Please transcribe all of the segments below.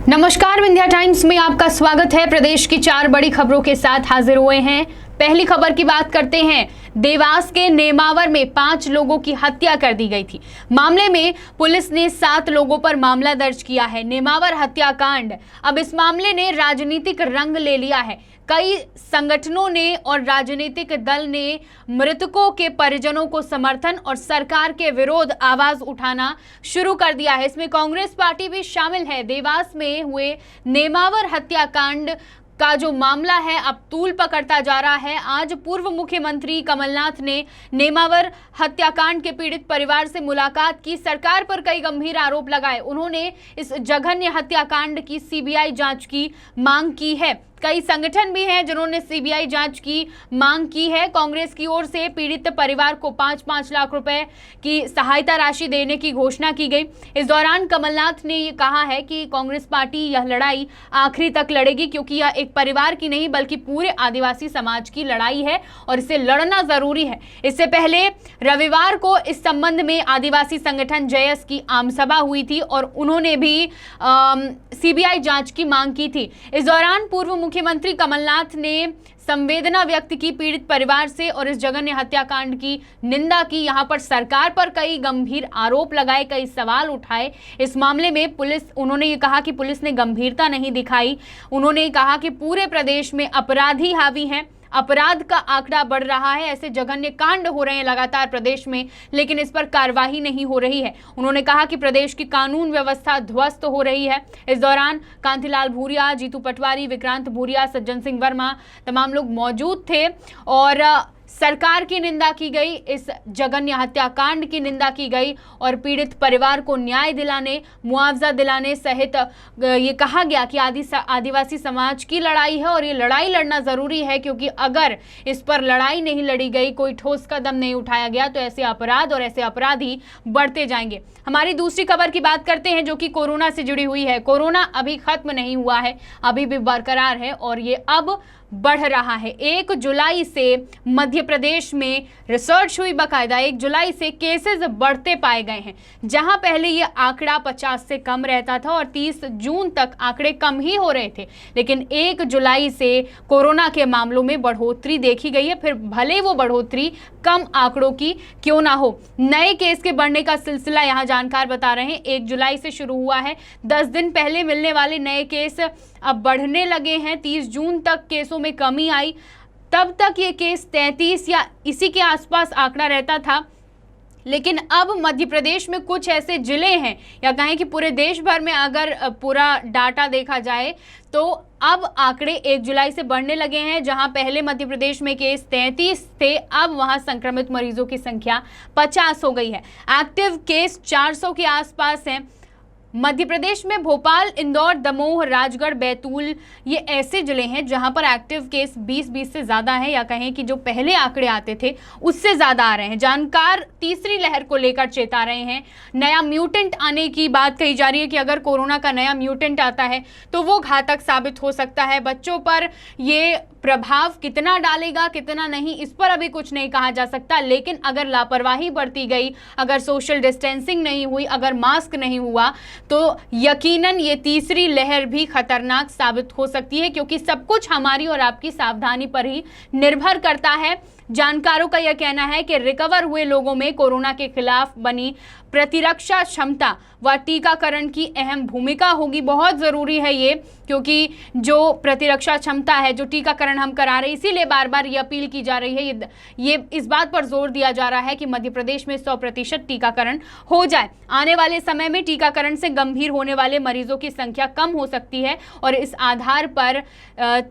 नमस्कार, विंध्या टाइम्स में आपका स्वागत है। प्रदेश की 4 बड़ी खबरों के साथ हाजिर हुए हैं। पहली खबर की बात करते हैं। देवास के नेमावर में 5 लोगों की हत्या कर दी गई थी। मामले में पुलिस ने 7 लोगों पर मामला दर्ज किया है। नेमावर हत्याकांड, अब इस मामले ने राजनीतिक रंग ले लिया है। कई संगठनों ने और राजनीतिक दल ने मृतकों के परिजनों को समर्थन और सरकार के विरोध आवाज उठाना शुरू कर दिया है। इसमें कांग्रेस पार्टी भी शामिल है। देवास में हुए नेमावर हत्याकांड का जो मामला है अब तूल पकड़ता जा रहा है। आज पूर्व मुख्यमंत्री कमलनाथ ने नेमावर हत्याकांड के पीड़ित परिवार से मुलाकात की, सरकार पर कई गंभीर आरोप लगाए। उन्होंने इस जघन्य हत्याकांड की सीबीआई जांच की मांग की है। कई संगठन भी हैं जिन्होंने सीबीआई जांच की मांग की है। कांग्रेस की ओर से पीड़ित परिवार को 5-5 लाख रुपए की सहायता राशि देने की घोषणा की गई। इस दौरान कमलनाथ ने ये कहा है कि कांग्रेस पार्टी यह लड़ाई आखिरी तक लड़ेगी, क्योंकि यह एक परिवार की नहीं बल्कि पूरे आदिवासी समाज की लड़ाई है और इसे लड़ना जरूरी है। इससे पहले रविवार को इस संबंध में आदिवासी संगठन जयस की आमसभा हुई थी और उन्होंने भी सीबीआई जांच की मांग की थी। इस दौरान पूर्व मुख्यमंत्री कमलनाथ ने संवेदना व्यक्त की पीड़ित परिवार से और इस जघन्य हत्याकांड की निंदा की। यहां पर सरकार पर कई गंभीर आरोप लगाए, कई सवाल उठाए। इस मामले में उन्होंने ये कहा कि पुलिस ने गंभीरता नहीं दिखाई। उन्होंने कहा कि पूरे प्रदेश में अपराधी हावी हैं, अपराध का आंकड़ा बढ़ रहा है, ऐसे जघन्य कांड हो रहे हैं लगातार प्रदेश में, लेकिन इस पर कार्रवाई नहीं हो रही है। उन्होंने कहा कि प्रदेश की कानून व्यवस्था ध्वस्त हो रही है। इस दौरान कांतिलाल भूरिया, जीतू पटवारी, विक्रांत भूरिया, सज्जन सिंह वर्मा तमाम लोग मौजूद थे और सरकार की निंदा की गई, इस जघन्य हत्याकांड की निंदा की गई और पीड़ित परिवार को न्याय दिलाने, मुआवजा दिलाने सहित ये कहा गया कि आदिवासी समाज की लड़ाई है और ये लड़ाई लड़ना जरूरी है, क्योंकि अगर इस पर लड़ाई नहीं लड़ी गई, कोई ठोस कदम नहीं उठाया गया तो ऐसे अपराध और ऐसे अपराधी बढ़ते जाएंगे। हमारी दूसरी खबर की बात करते हैं जो कि कोरोना से जुड़ी हुई है। कोरोना अभी खत्म नहीं हुआ है, अभी भी बरकरार है और ये अब बढ़ रहा है। 1 जुलाई से मध्य प्रदेश में रिसर्च हुई बाकायदा, 1 जुलाई से केसेस बढ़ते पाए गए हैं। जहां पहले ये आंकड़ा 50 से कम रहता था और 30 जून तक आंकड़े कम ही हो रहे थे, लेकिन 1 जुलाई से कोरोना के मामलों में बढ़ोतरी देखी गई है। फिर भले वो बढ़ोतरी कम आंकड़ों की क्यों ना हो, नए केस के बढ़ने का सिलसिला यहां जानकार बता रहे हैं 1 जुलाई से शुरू हुआ है। 10 दिन पहले मिलने वाले नए केस अब बढ़ने लगे हैं। 30 जून तक केसों में कमी आई, तब तक ये केस 33 या इसी के आसपास आंकड़ा रहता था, लेकिन अब मध्य प्रदेश में कुछ ऐसे जिले हैं या कहें कि पूरे देश भर में अगर पूरा डाटा देखा जाए तो अब आंकड़े 1 जुलाई से बढ़ने लगे हैं। जहां पहले मध्य प्रदेश में केस 33 थे, अब वहां संक्रमित मरीजों की संख्या 50 हो गई है। एक्टिव केस 400 के आसपास हैं। मध्य प्रदेश में भोपाल, इंदौर, दमोह, राजगढ़, बैतूल ये ऐसे जिले हैं जहां पर एक्टिव केस 20 से ज्यादा है, या कहें कि जो पहले आंकड़े आते थे उससे ज्यादा आ रहे हैं। जानकार तीसरी लहर को लेकर चेता रहे हैं। नया म्यूटेंट आने की बात कही जा रही है कि अगर कोरोना का नया म्यूटेंट आता है तो वो घातक साबित हो सकता है। बच्चों पर ये प्रभाव कितना डालेगा कितना नहीं, इस पर अभी कुछ नहीं कहा जा सकता, लेकिन अगर लापरवाही बरती गई, अगर सोशल डिस्टेंसिंग नहीं हुई, अगर मास्क नहीं हुआ तो यकीनन ये तीसरी लहर भी खतरनाक साबित हो सकती है, क्योंकि सब कुछ हमारी और आपकी सावधानी पर ही निर्भर करता है। जानकारों का यह कहना है कि रिकवर हुए लोगों में कोरोना के खिलाफ बनी प्रतिरक्षा क्षमता व टीकाकरण की अहम भूमिका होगी। बहुत ज़रूरी है ये, क्योंकि जो प्रतिरक्षा क्षमता है, जो टीकाकरण हम करा रहे हैं, इसीलिए बार बार ये अपील की जा रही है, ये इस बात पर जोर दिया जा रहा है कि मध्य प्रदेश में 100% टीकाकरण हो जाए। आने वाले समय में टीकाकरण से गंभीर होने वाले मरीजों की संख्या कम हो सकती है और इस आधार पर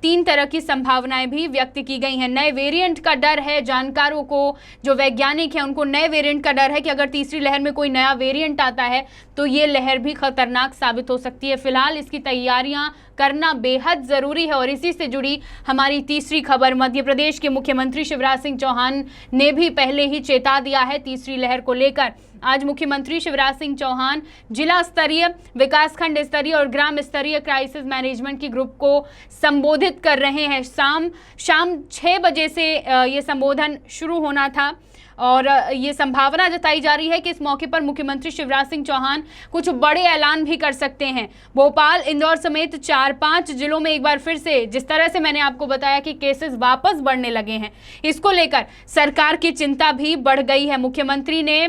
3 तरह की संभावनाएं भी व्यक्त की गई हैं। नए वेरिएंट का डर है, जानकारों को, जो वैज्ञानिक हैं उनको नए वेरिएंट का डर है कि अगर तीसरी लहर में कोई नया वेरिएंट आता है तो ये लहर भी खतरनाक साबित हो सकती है। फिलहाल इसकी तैयारियां करना बेहद जरूरी है और इसी से जुड़ी हमारी तीसरी खबर। मध्य प्रदेश के मुख्यमंत्री शिवराज सिंह चौहान ने भी पहले ही चेता दिया है तीसरी लहर को लेकर। आज मुख्यमंत्री शिवराज सिंह चौहान जिला स्तरीय, विकासखंड स्तरीय और ग्राम स्तरीय क्राइसिस मैनेजमेंट की ग्रुप को संबोधित कर रहे हैं। शाम 6 बजे से ये संबोधन शुरू होना था। और ये संभावना जताई जा रही है कि इस मौके पर मुख्यमंत्री शिवराज सिंह चौहान कुछ बड़े ऐलान भी कर सकते हैं। भोपाल, इंदौर समेत 4-5 जिलों में एक बार फिर से, जिस तरह से मैंने आपको बताया कि केसेस वापस बढ़ने लगे हैं, इसको लेकर सरकार की चिंता भी बढ़ गई है। मुख्यमंत्री ने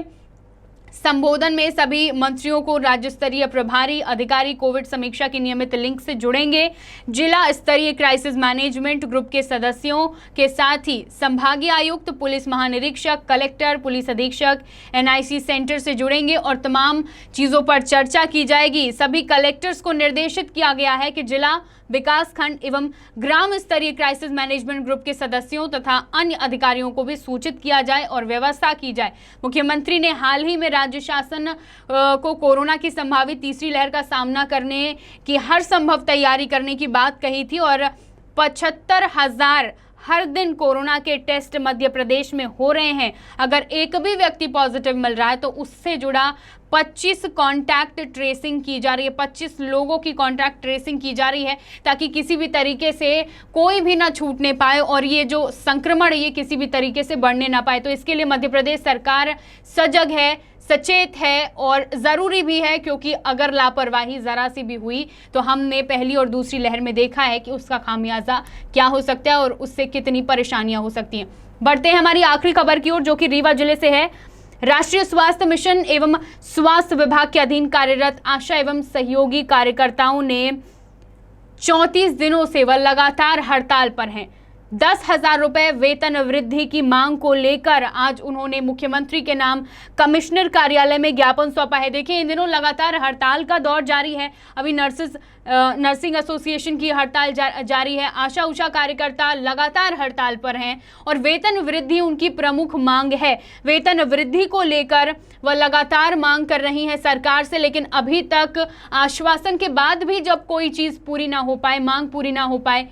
संबोधन में सभी मंत्रियों को राज्य स्तरीय प्रभारी अधिकारी कोविड समीक्षा की नियमित लिंक से जुड़ेंगे। जिला स्तरीय क्राइसिस मैनेजमेंट ग्रुप के सदस्यों के साथ ही संभागीय आयुक्त, पुलिस महानिरीक्षक, कलेक्टर, पुलिस अधीक्षक, एनआईसी सेंटर से जुड़ेंगे और तमाम चीजों पर चर्चा की जाएगी। सभी कलेक्टर्स को निर्देशित किया गया है कि जिला, विकास खंड एवं ग्राम स्तरीय क्राइसिस मैनेजमेंट ग्रुप के सदस्यों तथा अन्य अधिकारियों को भी सूचित किया जाए और व्यवस्था की जाए। मुख्यमंत्री ने हाल ही में राज्य शासन को कोरोना की संभावित तीसरी लहर का सामना करने की हर संभव तैयारी करने की बात कही थी और 75,000 हर दिन कोरोना के टेस्ट मध्य प्रदेश में हो रहे हैं। अगर एक भी व्यक्ति पॉजिटिव मिल रहा है तो उससे जुड़ा 25 कॉन्टैक्ट ट्रेसिंग की जा रही है, 25 लोगों की कॉन्टैक्ट ट्रेसिंग की जा रही है ताकि किसी भी तरीके से कोई भी ना छूटने पाए और ये जो संक्रमण ये किसी भी तरीके से बढ़ने ना पाए। तो इसके लिए मध्य प्रदेश सरकार सजग है, सचेत है और ज़रूरी भी है, क्योंकि अगर लापरवाही ज़रा सी भी हुई तो हमने पहली और दूसरी लहर में देखा है कि उसका खामियाजा क्या हो सकता है और उससे कितनी परेशानियां हो सकती हैं। बढ़ते हैं हमारी आखिरी खबर की ओर, जो कि रीवा जिले से है। राष्ट्रीय स्वास्थ्य मिशन एवं स्वास्थ्य विभाग के अधीन कार्यरत आशा एवं सहयोगी कार्यकर्ताओं ने 34 दिनों से वह लगातार हड़ताल पर हैं। 10,000 रुपए वेतन वृद्धि की मांग को लेकर आज उन्होंने मुख्यमंत्री के नाम कमिश्नर कार्यालय में ज्ञापन सौंपा है। देखिए, इन दिनों लगातार हड़ताल का दौर जारी है। अभी नर्सिंग एसोसिएशन की हड़ताल जारी है। आशा उषा कार्यकर्ता लगातार हड़ताल पर हैं और वेतन वृद्धि उनकी प्रमुख मांग है। वेतन वृद्धि को लेकर वह लगातार मांग कर रही हैं सरकार से, लेकिन अभी तक आश्वासन के बाद भी जब कोई चीज पूरी ना हो पाए, मांग पूरी ना हो पाए,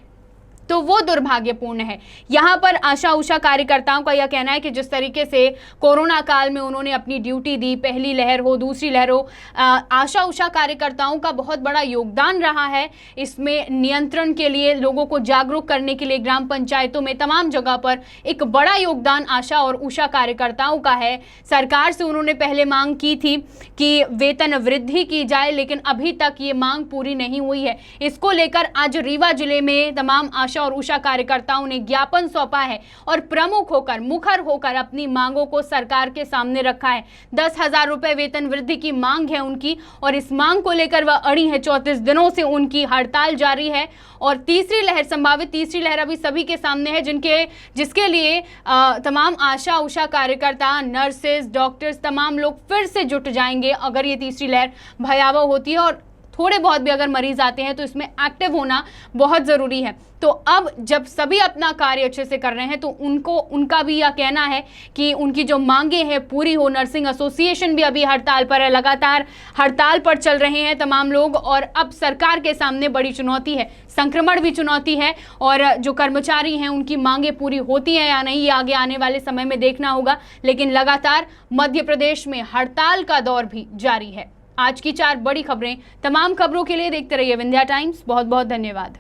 तो वो दुर्भाग्यपूर्ण है। यहाँ पर आशा उषा कार्यकर्ताओं का यह कहना है कि जिस तरीके से कोरोना काल में उन्होंने अपनी ड्यूटी दी, पहली लहर हो, दूसरी लहर हो, आशा उषा कार्यकर्ताओं का बहुत बड़ा योगदान रहा है इसमें नियंत्रण के लिए, लोगों को जागरूक करने के लिए ग्राम पंचायतों में तमाम जगह पर एक बड़ा योगदान आशा और उषा कार्यकर्ताओं का है। सरकार से उन्होंने पहले मांग की थी कि वेतन वृद्धि की जाए, लेकिन अभी तक ये मांग पूरी नहीं हुई है। इसको लेकर आज रीवा जिले में तमाम आशा और उषा कार्यकर्ताओं ने ज्ञापन सौंपा है और प्रमुख होकर, मुखर होकर अपनी मांगों को सरकार के सामने रखा है। 10,000 रुपए वेतन वृद्धि की मांग है उनकी और इस मांग को लेकर वह अड़ी है। 34 दिनों से उनकी हड़ताल जारी है और तीसरी लहर, संभावित तीसरी लहर अभी सभी के सामने है, जिसके लिए तमाम आशा उषा कार्यकर्ता, नर्सेज, डॉक्टर्स, तमाम लोग फिर से जुट जाएंगे अगर ये तीसरी लहर भयावह होती है और थोड़े बहुत भी अगर मरीज आते हैं तो इसमें एक्टिव होना बहुत ज़रूरी है। तो अब जब सभी अपना कार्य अच्छे से कर रहे हैं तो उनका भी यह कहना है कि उनकी जो मांगे हैं पूरी हो। नर्सिंग एसोसिएशन भी अभी हड़ताल पर है, लगातार हड़ताल पर चल रहे हैं तमाम लोग और अब सरकार के सामने बड़ी चुनौती है, संक्रमण भी चुनौती है और जो कर्मचारी हैं उनकी मांगे पूरी होती हैं या नहीं, ये आगे आने वाले समय में देखना होगा। लेकिन लगातार मध्य प्रदेश में हड़ताल का दौर भी जारी है। आज की 4 बड़ी खबरें, तमाम खबरों के लिए देखते रहिए विंध्या टाइम्स। बहुत बहुत धन्यवाद।